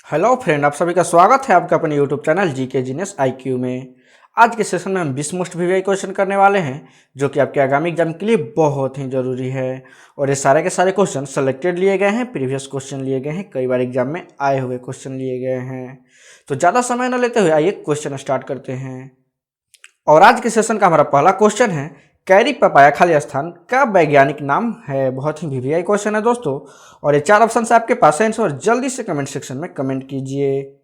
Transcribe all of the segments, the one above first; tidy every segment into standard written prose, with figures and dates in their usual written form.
Hello friend, आप सभी का स्वागत है आपका अपने YouTube channel GK genius IQ में। आज के सेशन में हम 20 मोस्ट वीवीआई क्वेश्चन करने वाले हैं जो कि आपके आगामी एग्जाम के लिए बहुत ही ज़रूरी है। और ये सारे के सारे क्वेश्चन सेलेक्टेड लिए गए हैं, प्रीवियस क्वेश्चन लिए गए हैं, कई बार एग्जाम में आए हुए क्वेश्चन लिए गए हैं। तो ज़्यादा समय न लेते हुए आइए क्वेश्चन स्टार्ट करते हैं। और आज के सेशन का हमारा पहला क्वेश्चन है, कैरी पपाया खाली स्थान का वैज्ञानिक नाम है। बहुत ही वीवीआई क्वेश्चन है दोस्तों, और ये 4 ऑप्शन है आपके पास है आंसर, और जल्दी से कमेंट सेक्शन में कमेंट कीजिए।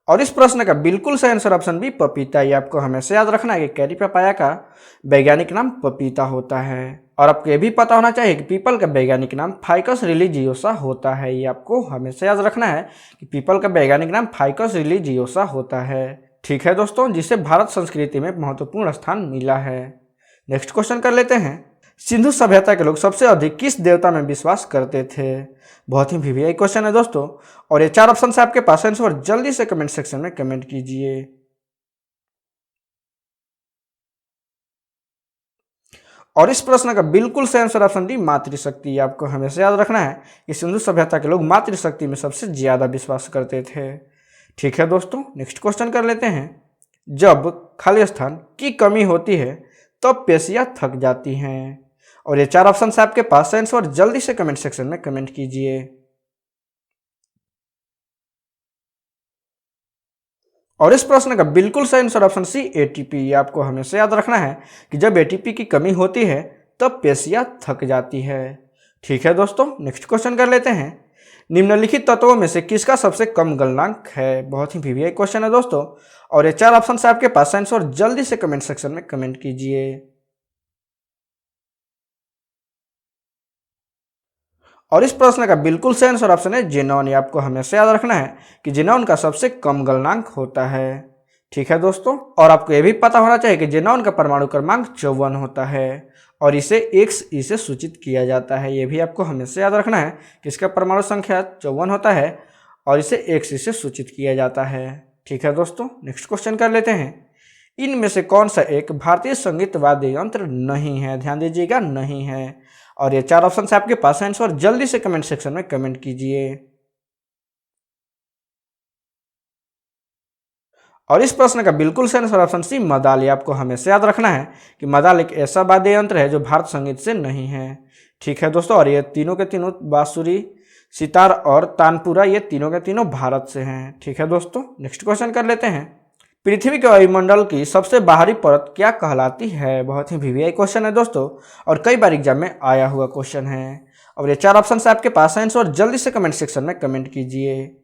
और इस प्रश्न का बिल्कुल सही आंसर ऑप्शन बी पपीता। ये आपको हमेशा याद रखना है कि कैरी पपाया का वैज्ञानिक नाम पपीता होता है। और आपको ये भी पता होना चाहिए कि पीपल का वैज्ञानिक नाम फाइकस रिलीजियोसा होता है। ये आपको हमेशा याद रखना है कि पीपल का वैज्ञानिक नाम फाइकस रिलीजियोसा होता है। ठीक है दोस्तों, जिसे भारत संस्कृति में महत्वपूर्ण स्थान मिला है। नेक्स्ट क्वेश्चन कर लेते हैं, सिंधु सभ्यता के लोग सबसे अधिक किस देवता में विश्वास करते थे। बहुत ही वीवीआई क्वेश्चन है दोस्तों, और ये 4 ऑप्शन है आपके पास आंसर, और जल्दी से कमेंट सेक्शन में कमेंट कीजिए। और इस प्रश्न का बिल्कुल सही आंसर ऑप्शन डी मातृशक्ति। आपको हमेशा याद रखना है कि सिंधु सभ्यता के लोग मातृशक्ति में सबसे ज्यादा विश्वास करते थे। ठीक है दोस्तों, नेक्स्ट क्वेश्चन कर लेते हैं, जब खाली स्थान की कमी होती है तब पेशियां थक जाती हैं। और ये 4 ऑप्शन है आपके पास आंसर, और जल्दी से कमेंट सेक्शन में कमेंट कीजिए। और इस प्रश्न का बिल्कुल सही आंसर ऑप्शन सी एटीपी। आपको हमेशा याद रखना है कि जब एटीपी की कमी होती है तब पेशियां थक जाती है। ठीक है दोस्तों, नेक्स्ट क्वेश्चन कर लेते हैं, निम्नलिखित तत्वों में से किसका सबसे कम गलनांक है। बहुत ही वीवीआई क्वेश्चन है दोस्तों, और ये 4 ऑप्शन है आपके पास आंसर, और जल्दी से कमेंट सेक्शन में कमेंट कीजिए। और इस प्रश्न का बिल्कुल सही आंसर ऑप्शन है जेनॉन। ये आपको हमेशा याद रखना है कि जेनॉन का सबसे कम गलनांक होता है। ठीक है दोस्तों, और आपको यह भी पता होना चाहिए कि जेनॉन का परमाणु क्रमांक 54 होता है, और इसे XE से सूचित किया जाता है। यह भी आपको हमेशा याद रखना है कि इसका परमाणु संख्या 54 होता है, और इसे XE से सूचित किया जाता है। ठीक है दोस्तों, नेक्स्ट क्वेश्चन कर लेते हैं, इनमें से कौन सा एक भारतीय संगीत वाद्य यंत्र नहीं है। ध्यान दीजिएगा, नहीं है। और ये 4 ऑप्शन है आपके पास आंसर, और जल्दी से कमेंट सेक्शन में कमेंट कीजिए। और इस प्रश्न का बिल्कुल सही आंसर ऑप्शन सी मदाल। ये आपको हमेशा याद रखना है कि मदाल एक ऐसा वाद्य यंत्र है जो भारत संगीत से नहीं है। ठीक है दोस्तों, और ये तीनों के तीनों बांसुरी, सितार और तानपुरा, ये तीनों के तीनों भारत से हैं। ठीक है दोस्तों, नेक्स्ट क्वेश्चन कर लेते हैं, पृथ्वी के वायुमंडल की सबसे बाहरी परत क्या कहलाती है। बहुत ही वीवीआई क्वेश्चन है दोस्तों, और कई बार एग्जाम में आया हुआ क्वेश्चन है। और ये 4 ऑप्शन है आपके पास आंसर, और जल्दी से कमेंट सेक्शन में कमेंट कीजिए।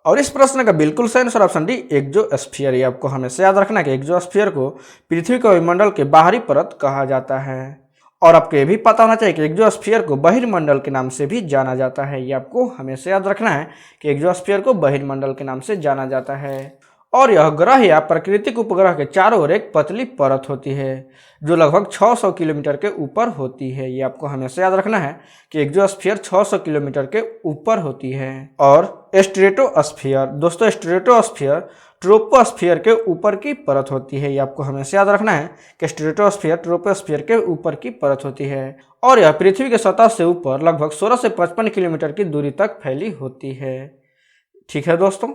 और इस प्रश्न का बिल्कुल सही आंसर ऑप्शन डी एक्सोस्फीयर। ये आपको हमेशा याद रखना है कि एक्सोस्फीयर को पृथ्वी के वायुमंडल के बाहरी परत कहा जाता है। और आपको ये भी पता होना चाहिए कि एक्सोस्फीयर को बहिर्मंडल के नाम से भी जाना जाता है। ये आपको हमेशा याद रखना है कि एक्सोस्फीयर को बहिर्मंडल के नाम से जाना जाता है। और यह ग्रह या प्राकृतिक उपग्रह के चारों ओर एक पतली परत होती है जो लगभग 600 किलोमीटर के ऊपर होती है। ये आपको हमेशा याद रखना है कि एक्सोस्फीयर 600 किलोमीटर के ऊपर होती है। और स्ट्रेटोस्फीयर, दोस्तों स्ट्रेटोस्फीयर ट्रोपोस्फीयर के ऊपर की परत होती है। ये आपको हमेशा याद रखना है कि स्ट्रेटोस्फीयर ट्रोपोस्फीयर के ऊपर की परत होती है, और यह पृथ्वी के सतह से ऊपर लगभग 16 से 55 किलोमीटर की दूरी तक फैली होती है। ठीक है दोस्तों,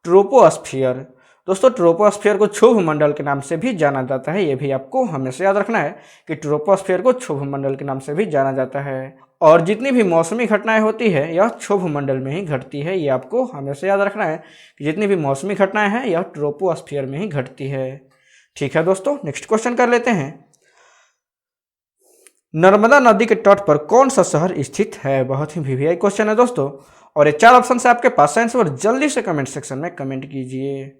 ट्रोपोस्फीयर, दोस्तों ट्रोपोस्फीयर को क्षुभ मंडल के नाम से भी जाना जाता है। यह भी आपको हमेशा याद रखना है कि ट्रोपोस्फीयर को क्षुभ मंडल के नाम से भी जाना जाता है। और जितनी भी मौसमी घटनाएं होती है यह क्षुभ मंडल में ही घटती है। ये आपको हमेशा याद रखना है कि जितनी भी मौसमी घटनाएं हैं यह ट्रोपोस्फीयर में ही घटती है। ठीक है दोस्तों, नेक्स्ट क्वेश्चन कर लेते हैं, नर्मदा नदी के तट पर कौन सा शहर स्थित है। बहुत ही वीवीआई क्वेश्चन है दोस्तों, और ये 4 ऑप्शन है आपके पास आंसर, और जल्दी से कमेंट सेक्शन में कमेंट कीजिए।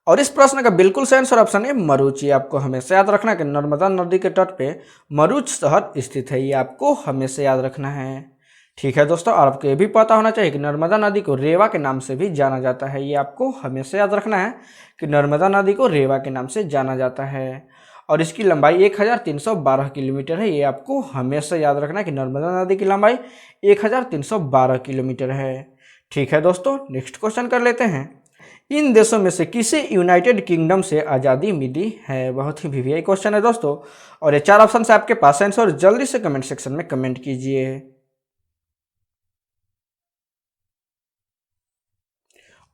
और इस प्रश्न का बिल्कुल सही आंसर ऑप्शन है मरुच। आपको हमेशा याद रखना है कि नर्मदा नदी के तट पे मरुच शहर स्थित है। ये आपको हमेशा याद रखना है। ठीक है दोस्तों, और आपको ये भी पता होना चाहिए कि नर्मदा नदी को रेवा के नाम से भी जाना जाता है। ये आपको हमेशा याद रखना है कि नर्मदा नदी को रेवा के नाम से जाना जाता है, और इसकी लंबाई 1312 किलोमीटर है। ये आपको हमेशा याद रखना है कि नर्मदा नदी की लंबाई 1312 किलोमीटर है। ठीक है दोस्तों, नेक्स्ट क्वेश्चन कर लेते हैं, इन देशों में से किसे यूनाइटेड किंगडम से आज़ादी मिली है? बहुत ही वीवीआई क्वेश्चन है दोस्तों, और ये 4 ऑप्शन है आपके पास आंसर, और जल्दी से कमेंट सेक्शन में कमेंट कीजिए।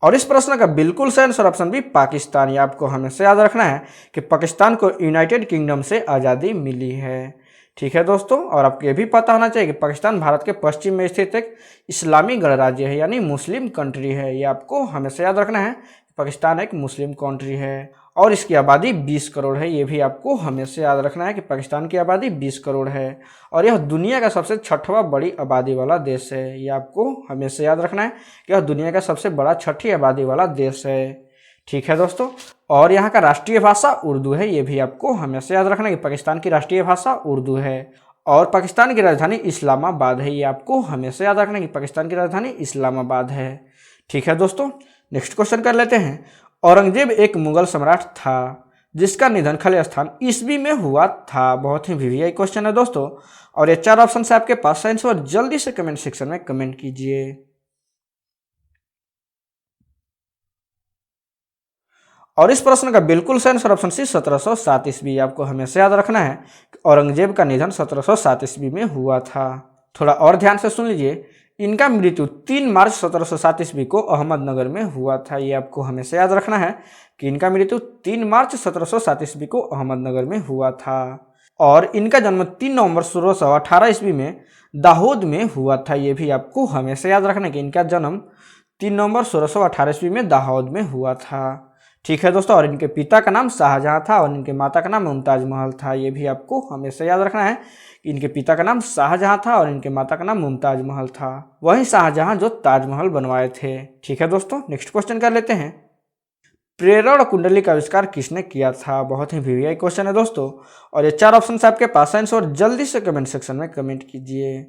और इस प्रश्न का बिल्कुल सही आंसर ऑप्शन बी पाकिस्तान। ये आपको हमेशा याद रखना है कि पाकिस्तान को यूनाइटेड किंगडम से आज़ादी मिली है। ठीक है दोस्तों, और आपको ये भी पता होना चाहिए कि पाकिस्तान भारत के पश्चिम में स्थित एक इस्लामी गणराज्य है, यानी मुस्लिम कंट्री है। ये आपको हमेशा याद रखना है, पाकिस्तान एक मुस्लिम कंट्री है और इसकी आबादी 20 करोड़ है। ये भी आपको हमेशा याद रखना है कि पाकिस्तान की आबादी 20 करोड़ है और यह दुनिया का सबसे 6वां बड़ी आबादी वाला देश है। ये आपको हमेशा याद रखना है कि यह दुनिया का सबसे बड़ा 6ठी आबादी वाला देश है। ठीक है दोस्तों, और यहाँ का राष्ट्रीय भाषा उर्दू है। ये भी आपको हमेशा याद रखना है कि पाकिस्तान की राष्ट्रीय भाषा उर्दू है और पाकिस्तान की राजधानी इस्लामाबाद है। ये आपको हमेशा याद रखना है कि पाकिस्तान की राजधानी इस्लामाबाद है। ठीक है दोस्तों, नेक्स्ट क्वेश्चन कर लेते हैं। औरंगजेब एक मुगल सम्राट था जिसका निधन खालिस्तान ईस्वी में हुआ था। बहुत ही वीवीआई क्वेश्चन है दोस्तों, और ये 4 ऑप्शन है आपके पास आंसर, जल्दी से कमेंट सेक्शन में कमेंट कीजिए। और इस प्रश्न का बिल्कुल सही आंसर ऑप्शन सी 1707 ईस्वी। आपको हमेशा याद रखना है कि औरंगजेब का निधन 1707 ईस्वी में हुआ था। थोड़ा और ध्यान से सुन लीजिए, इनका मृत्यु 3 मार्च 1707 ईस्वी को अहमदनगर में हुआ था। ये आपको हमेशा याद रखना है कि इनका मृत्यु 3 मार्च 1707 ईस्वी को अहमदनगर में हुआ था और इनका जन्म 3 नवंबर 1618 ईस्वी में दाहोद में हुआ था। ये भी आपको हमेशा याद रखना है कि इनका जन्म 3 नवंबर 1618 ईस्वी में दाहोद में हुआ था। ठीक है दोस्तों, और इनके पिता का नाम शाहजहां था और इनके माता का नाम मुमताज महल था। ये भी आपको हमेशा याद रखना है कि इनके पिता का नाम शाहजहां था और इनके माता का नाम मुमताज महल था। वही शाहजहां जो ताजमहल बनवाए थे। ठीक है दोस्तों, नेक्स्ट क्वेश्चन कर लेते हैं। प्रेरण कुंडली का आविष्कार किसने किया था? बहुत ही वीवीआई क्वेश्चन है दोस्तों, और ये 4 ऑप्शन आपके पास आंसर, और जल्दी से कमेंट सेक्शन में कमेंट कीजिए।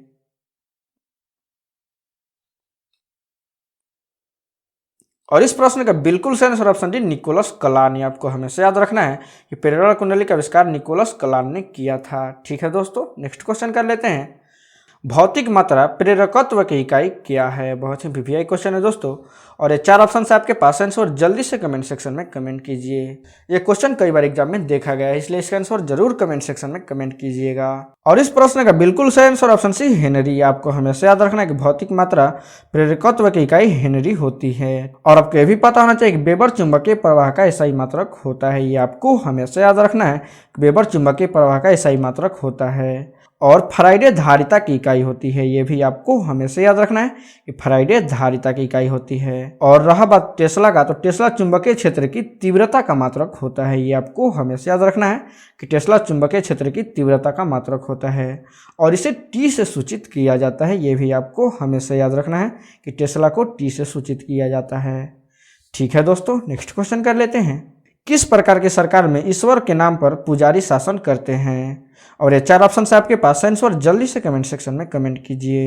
और इस प्रश्न का बिल्कुल सही answer option D Nicholas Kalan. आपको हमेशा याद रखना है कि प्रेरण कुंडली का आविष्कार निकोलस कलान ने किया था। ठीक है दोस्तों, नेक्स्ट क्वेश्चन कर लेते हैं। भौतिक मात्रा प्रेरकत्व की इकाई क्या है? बहुत ही वीवीआई क्वेश्चन है दोस्तों, और ये 4 ऑप्शन आपके पास आंसर, और जल्दी से कमेंट सेक्शन में कमेंट कीजिए। ये क्वेश्चन कई बार एग्जाम में देखा गया है, इसलिए इसका आंसर जरूर कमेंट सेक्शन में कमेंट कीजिएगा। और इस प्रश्न का बिल्कुल सही आंसर ऑप्शन सी हेनरी। आपको हमेशा याद रखना है कि भौतिक मात्रा प्रेरकत्व की इकाई हेनरी होती है। और आपको यह भी पता होना चाहिए कि वेबर चुंबकीय प्रवाह का एसआई मात्रक होता है। ये आपको हमेशा याद रखना है कि वेबर चुंबकीय प्रवाह का एसआई मात्रक होता है। और फैराडे धारिता की इकाई होती है। ये भी आपको हमेशा याद रखना है कि फैराडे धारिता की इकाई होती है। और रहा बात टेस्ला का, तो टेस्ला चुंबकीय क्षेत्र की तीव्रता का मात्रक होता है। ये आपको हमेशा याद रखना है कि टेस्ला चुंबकीय क्षेत्र की तीव्रता का मात्रक होता है और इसे टी से सूचित किया जाता है। ये भी आपको हमेशा याद रखना है कि टेस्ला को टी से सूचित किया जाता है। ठीक है दोस्तों, नेक्स्ट क्वेश्चन कर लेते हैं। किस प्रकार की सरकार में ईश्वर के नाम पर पुजारी शासन करते हैं? और ये 4 ऑप्शन है आपके पास आंसर, जल्दी से कमेंट सेक्शन में कमेंट कीजिए।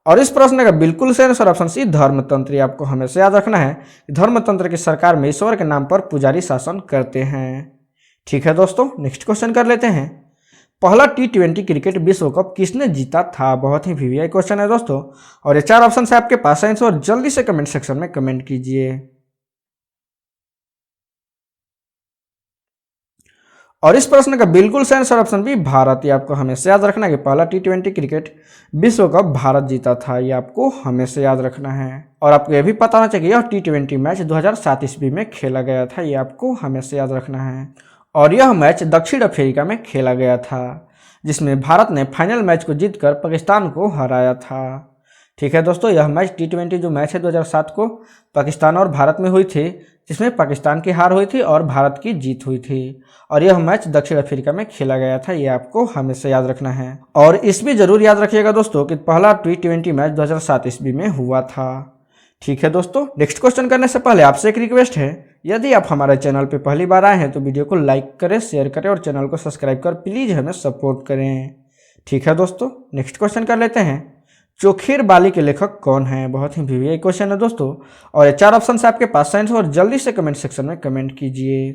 और इस प्रश्न का बिल्कुल सही आंसर ऑप्शन सी धर्मतंत्र। आपको हमेशा याद रखना है कि धर्मतंत्र की सरकार में ईश्वर के नाम पर पुजारी शासन करते हैं। ठीक है दोस्तों, नेक्स्ट क्वेश्चन कर लेते हैं। पहला T20 क्रिकेट विश्व कप किसने जीता था? बहुत ही वीवीआई क्वेश्चन है दोस्तों, और ये 4 ऑप्शन है आपके पास आंसर, और जल्दी से कमेंट सेक्शन में कमेंट कीजिए। और इस प्रश्न का बिल्कुल सही आंसर ऑप्शन बी भारत। ये आपको हमेशा याद रखना है कि पहला T20 क्रिकेट विश्व कप भारत जीता था। ये आपको हमेशा याद रखना है। और आपको यह भी पता होना चाहिए यह T20 मैच 2007 ईस्वी में खेला गया था। ये आपको हमेशा याद रखना है। और यह मैच दक्षिण अफ्रीका में खेला गया था, जिसमें भारत ने फाइनल मैच को जीतकर पाकिस्तान को हराया था। ठीक है दोस्तों, यह मैच T20 जो मैच है 2007 को पाकिस्तान और भारत में हुई थी, जिसमें पाकिस्तान की हार हुई थी और भारत की जीत हुई थी। और यह मैच दक्षिण अफ्रीका में खेला गया था। ये आपको हमेशा याद रखना है। और इस भी जरूर याद रखिएगा दोस्तों कि पहला T20 मैच 2007 ईस्वी में हुआ था। ठीक है दोस्तों, नेक्स्ट क्वेश्चन करने से पहले आपसे एक रिक्वेस्ट है, यदि आप हमारे चैनल पर पहली बार आए हैं तो वीडियो को लाइक करें, शेयर करें और चैनल को सब्सक्राइब कर प्लीज़ हमें सपोर्ट करें। ठीक है दोस्तों, नेक्स्ट क्वेश्चन कर लेते हैं। चोखेर बाली के लेखक कौन है? बहुत ही वीवीआई क्वेश्चन है दोस्तों, और ये 4 ऑप्शन है आपके पास आंसर, और जल्दी से कमेंट सेक्शन में कमेंट कीजिए।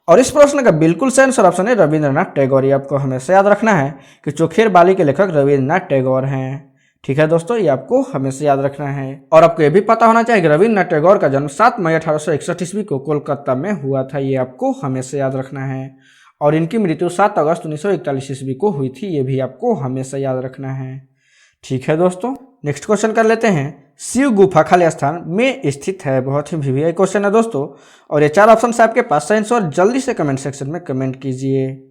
और इस प्रश्न का बिल्कुल सही आंसर ऑप्शन है रविंद्रनाथ टैगोर। ये आपको हमेशा याद रखना है कि चोखेर बाली के लेखक रविंद्रनाथ टैगोर हैं। ठीक है दोस्तों, ये आपको हमेशा याद रखना है। और आपको ये भी पता होना चाहिए कि रविंद्रनाथ टैगोर का जन्म 7 मई 1861 ईस्वी को कोलकाता में हुआ था। ये आपको हमेशा याद रखना है। और इनकी मृत्यु 7 अगस्त 1941 ईस्वी को हुई थी। ये भी आपको हमेशा याद रखना है। ठीक है दोस्तों, नेक्स्ट क्वेश्चन कर लेते हैं। शिव गुफा खाली स्थान में स्थित है। बहुत ही वीवीआई क्वेश्चन है दोस्तों। और ये 4 ऑप्शन आपके पास साइंस और जल्दी से कमेंट सेक्शन में कमेंट कीजिए।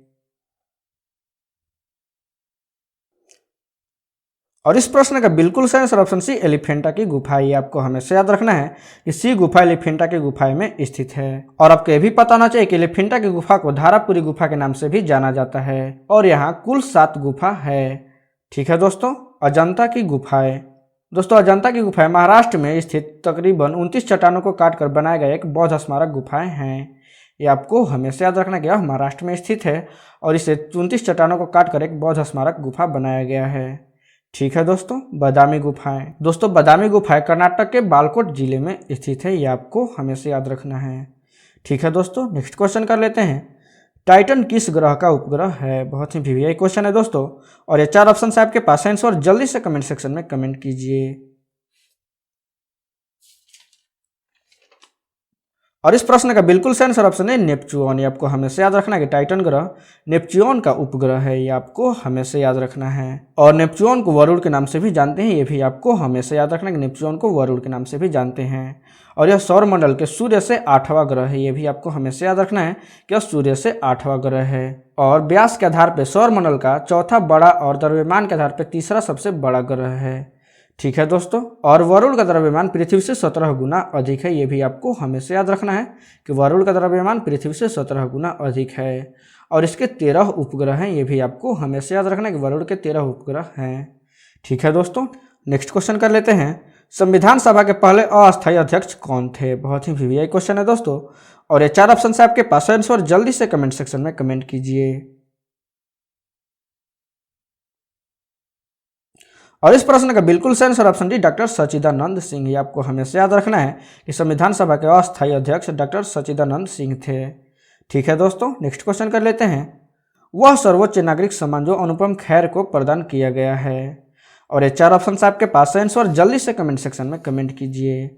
और इस प्रश्न का बिल्कुल सही आंसर ऑप्शन सी एलिफेंटा की गुफा। ये आपको हमेशा याद रखना है कि सी गुफा एलिफेंटा की गुफा में स्थित है। और आपको यह भी पता होना चाहिए कि एलिफेंटा की गुफा को धारापुरी गुफा के नाम से भी जाना जाता है। और यहाँ कुल 7 गुफा है। ठीक है दोस्तों, अजंता की गुफाएं। दोस्तों, अजंता की गुफाएं महाराष्ट्र में स्थित तकरीबन 29 चट्टानों को काटकर बनाया गया एक बौद्ध स्मारक गुफाएं हैं। ये आपको हमेशा याद रखना कि यह महाराष्ट्र में स्थित है और इसे 29 चट्टानों को काटकर एक बौद्ध स्मारक गुफा बनाया गया है। ठीक है दोस्तों, बादामी गुफाएं। दोस्तों, बादामी गुफाएं कर्नाटक के बालकोट जिले में स्थित है। ये आपको हमेशा याद रखना है। ठीक है दोस्तों, नेक्स्ट क्वेश्चन कर लेते हैं। टाइटन किस ग्रह का उपग्रह है। बहुत ही वीवीआई क्वेश्चन है दोस्तों। और ये 4 ऑप्शन आपके पास आंसर और जल्दी से कमेंट सेक्शन में कमेंट कीजिए। और इस प्रश्न का बिल्कुल सही आंसर ऑप्शन है नेपच्यून। ये आपको हमेशा याद रखना है कि टाइटन ग्रह नेपच्यून का उपग्रह है। ये आपको हमेशा याद रखना है। और नेपच्यून को वरुण के नाम से भी जानते हैं। ये भी आपको हमेशा याद रखना है कि नेपच्यून को वरुण के नाम से भी जानते हैं। और यह सौर मंडल के सूर्य से 8वां ग्रह है। ये भी आपको हमेशा याद रखना है कि यह सूर्य से 8वां ग्रह है। और व्यास के आधार पर सौर मंडल का 4था बड़ा और द्रव्यमान के आधार पर 3रा सबसे बड़ा ग्रह है। ठीक है दोस्तों, और वरुण का द्रव्यमान पृथ्वी से 17 गुना अधिक है। ये भी आपको हमेशा याद रखना है कि वरुण का द्रव्यमान पृथ्वी से 17 गुना अधिक है। और इसके 13 उपग्रह हैं। ये भी आपको हमेशा याद रखना है कि वरुण के 13 उपग्रह हैं। ठीक है दोस्तों, नेक्स्ट क्वेश्चन कर लेते हैं। संविधान सभा के पहले अस्थायी अध्यक्ष कौन थे। बहुत ही वीवीआई क्वेश्चन है दोस्तों। और ये 4 ऑप्शन आपके पास आंसर और जल्दी से कमेंट सेक्शन में कमेंट कीजिए। और इस प्रश्न का बिल्कुल सही आंसर ऑप्शन डी डॉक्टर सच्चिदानंद सिंह। ये आपको हमेशा याद रखना है कि संविधान सभा के अस्थायी अध्यक्ष डॉक्टर सच्चिदानंद सिंह थे। ठीक है दोस्तों, नेक्स्ट क्वेश्चन कर लेते हैं। वह सर्वोच्च नागरिक सम्मान जो अनुपम खेर को प्रदान किया गया है। और ये 4 ऑप्शन आपके पास आंसर और जल्दी से कमेंट सेक्शन में कमेंट कीजिए।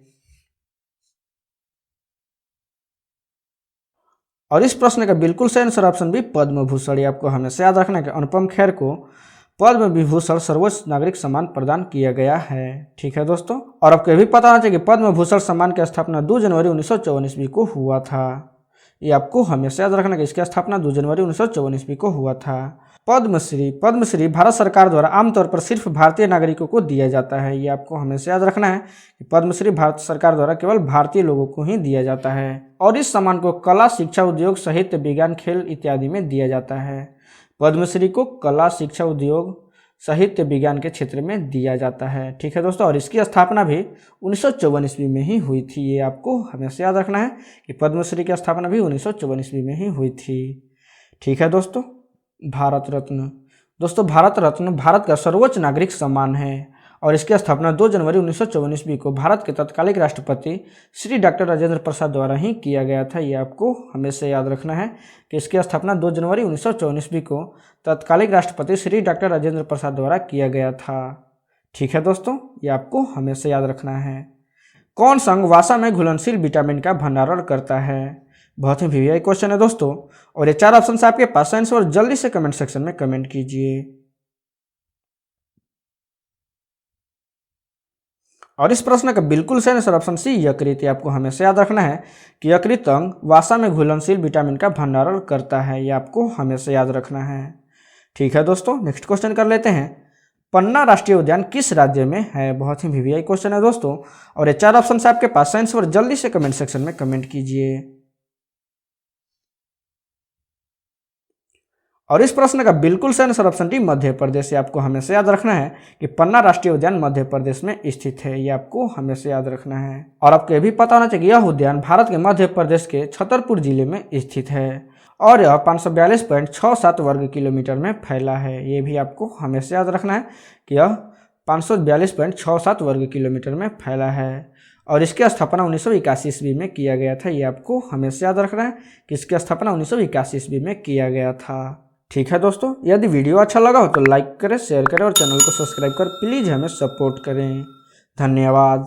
और इस प्रश्न का बिल्कुल सही answer option B Padma Bhushan. आपको हमेशा याद रखना है कि अनुपम खेर को पद्म विभूषण सर्वोच्च नागरिक सम्मान प्रदान किया गया है। ठीक है दोस्तों, और आपको यह भी पता होना चाहिए कि पद्म भूषण सम्मान की स्थापना 2 जनवरी 1954 ईस्वी को हुआ था। ये आपको हमेशा याद रखना कि इसकी स्थापना 2 जनवरी 1954 ईस्वी को हुआ था। पद्मश्री भारत सरकार द्वारा आमतौर पर सिर्फ भारतीय नागरिकों को दिया जाता है। ये आपको हमेशा याद रखना है कि पद्मश्री भारत सरकार द्वारा केवल भारतीय लोगों को ही दिया जाता है। और इस सम्मान को कला, शिक्षा, उद्योग, साहित्य, विज्ञान, खेल इत्यादि में दिया जाता है। पद्मश्री को कला, शिक्षा, उद्योग, साहित्य, विज्ञान के क्षेत्र में दिया जाता है। ठीक है दोस्तों, और इसकी स्थापना भी 1954 ईस्वी में ही हुई थी। ये आपको हमेशा याद रखना है कि पद्मश्री की स्थापना भी 1954 ईस्वी में ही हुई थी। ठीक है दोस्तों, भारत रत्न। दोस्तों, भारत रत्न भारत का सर्वोच्च नागरिक सम्मान है। और इसकी स्थापना 2 जनवरी 1954 ईस्वी को भारत के तत्कालिक राष्ट्रपति श्री डॉक्टर राजेंद्र प्रसाद द्वारा ही किया गया था। ये आपको हमेशा याद रखना है कि इसकी स्थापना 2 जनवरी 1954 ईस्वी को तत्कालिक राष्ट्रपति श्री डॉक्टर राजेंद्र प्रसाद द्वारा किया गया था। ठीक है दोस्तों, ये आपको हमेशा याद रखना है। कौन संघ वसा में घुलनशील विटामिन का भंडारण करता है। बहुत ही वीवीआई क्वेश्चन है दोस्तों। और ये 4 ऑप्शन आपके पास आंसर और जल्दी से कमेंट सेक्शन में कमेंट कीजिए। और इस प्रश्न का बिल्कुल सही आंसर ऑप्शन सी यकृत। आपको हमेशा याद रखना है कि यकृत अंग वसा में घुलनशील विटामिन का भंडारण करता है। ये आपको हमेशा याद रखना है। ठीक है दोस्तों, नेक्स्ट क्वेश्चन कर लेते हैं। पन्ना राष्ट्रीय उद्यान किस राज्य में है। बहुत ही वीवीआई क्वेश्चन है दोस्तों। और ये 4 ऑप्शन आपके पास आंसर और जल्दी से कमेंट सेक्शन में कमेंट कीजिए। और इस प्रश्न का बिल्कुल सही answer option D Madhya Pradesh. आपको हमेशा याद रखना है कि पन्ना राष्ट्रीय उद्यान मध्य प्रदेश में स्थित है। ये आपको हमेशा याद रखना है। और आपको यह भी पता होना चाहिए कि यह उद्यान भारत के मध्य प्रदेश के छतरपुर जिले में स्थित है। और यह 542.67 वर्ग किलोमीटर में फैला है। ये भी आपको हमेशा याद रखना है कि यह 542.67 वर्ग किलोमीटर में फैला है। और इसकी स्थापना 1981 ईस्वी में किया गया था। ये आपको हमेशा याद रखना है कि इसकी स्थापना 1981 ईस्वी में किया गया था। ठीक है दोस्तों, यदि वीडियो अच्छा लगा हो तो लाइक करें, शेयर करें और चैनल को सब्सक्राइब कर प्लीज़ हमें सपोर्ट करें। धन्यवाद।